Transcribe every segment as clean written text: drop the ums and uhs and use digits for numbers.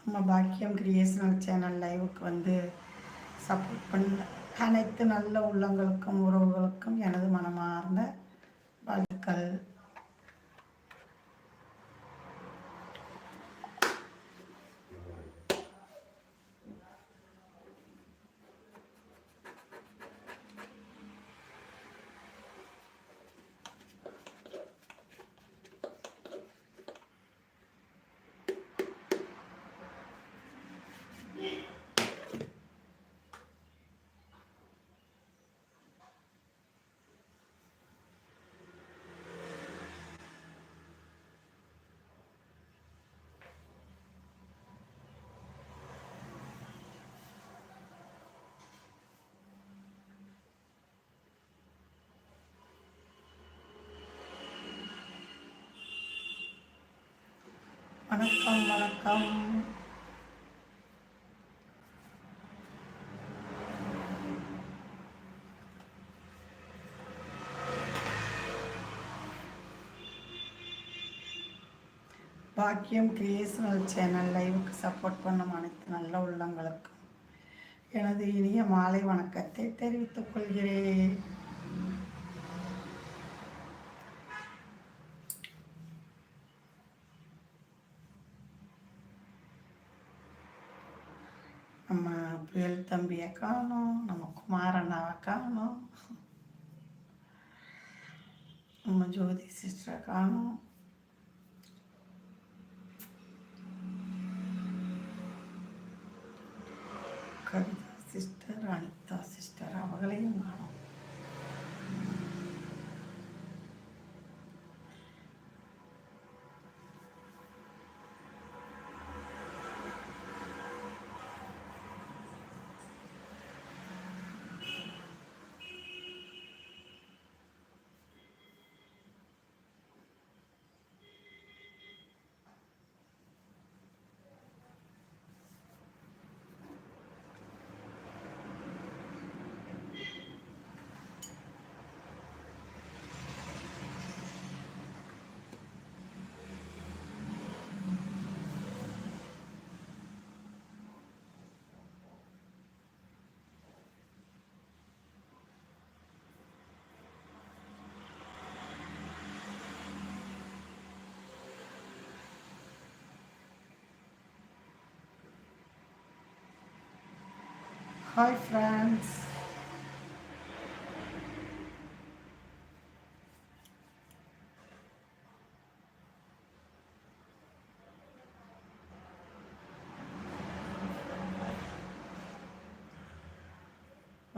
நம்ம பாக்கியம் creational channel லைவுக்கு வந்து சப்போர்ட் பண்ண அனைத்து நல்ல உள்ளங்களுக்கும் உறவுகளுக்கும் எனது மனமார்ந்த வாழ்த்துக்கள். வணக்கம் வணக்கம். பாக்கியம் கிரியேஷனல் சேனல் லைவுக்கு சப்போர்ட் பண்ணும் அனைத்து நல்ல உள்ளங்களுக்கும் எனது இனிய மாலை வணக்கத்தை தெரிவித்துக் கொள்கிறேன். நம்ம புயல் தம்பியை காணோம், நம்ம குமாரண்ணாவை காணோம், நம்ம ஜோதி சிஸ்டரை காணோம். கவிதா சிஸ்டர், அனிதா சிஸ்டர் அவங்களையும் காணோம். Hi friends.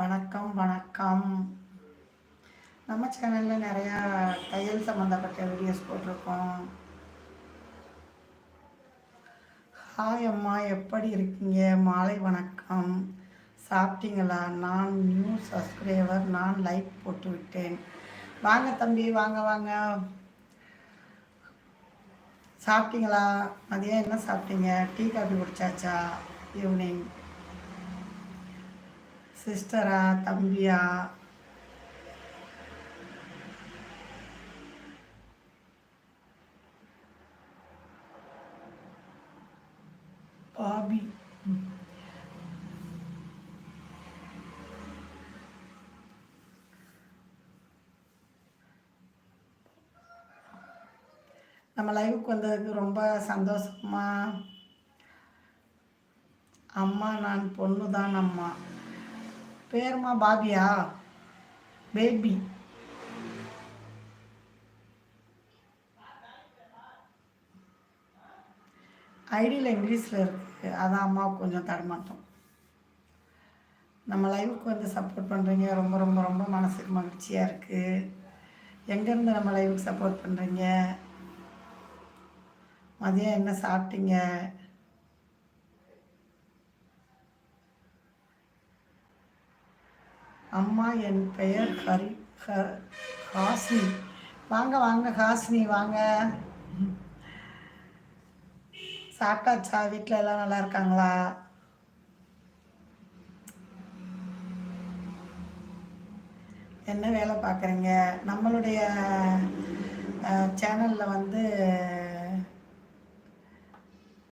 வணக்கம் வணக்கம். நம்ம சேனலில் நிறையா தையல் சம்மந்தப்பட்ட வீடியோஸ் போட்டிருக்கோம். ஹாய் அம்மா, எப்படி இருக்கீங்க? மாலை வணக்கம். சாப்பிட்டீங்களா? நான் நியூ சப்ஸ்கிரைபர், நான் லைக் போட்டு விட்டேன். வாங்க தம்பி, வாங்க வாங்க. சாப்பிட்டீங்களா? மதியம் என்ன சாப்பிட்டீங்க? டீ காஃபி குடிச்சாச்சா? ஈவினிங் சிஸ்டரா தம்பியா? பாபி நம்ம லைவுக்கு வந்ததுக்கு ரொம்ப சந்தோஷமா. அம்மா நான் பொண்ணு தான். அம்மா பேருமா பாபியா? பேபி. ஐடியில் இங்கிலீஷில் இருக்குது, அதான் அம்மாவுக்கு கொஞ்சம் தடமாட்டோம். நம்ம லைவுக்கு வந்து சப்போர்ட் பண்ணுறீங்க, ரொம்ப ரொம்ப ரொம்ப மனசுக்கு மகிழ்ச்சியாக இருக்குது. எங்கேருந்து நம்ம லைவுக்கு சப்போர்ட் பண்ணுறீங்க? மதியம் என்ன சாப்பிட்டீங்க? அம்மா என் பெயர் ஹாசினி. வாங்க வாங்க ஹாசினி வாங்க. சாப்பிட்டாச்சா? வீட்டில் எல்லாம் நல்லா இருக்காங்களா? என்ன வேலை பார்க்குறீங்க? நம்மளுடைய சேனலில் வந்து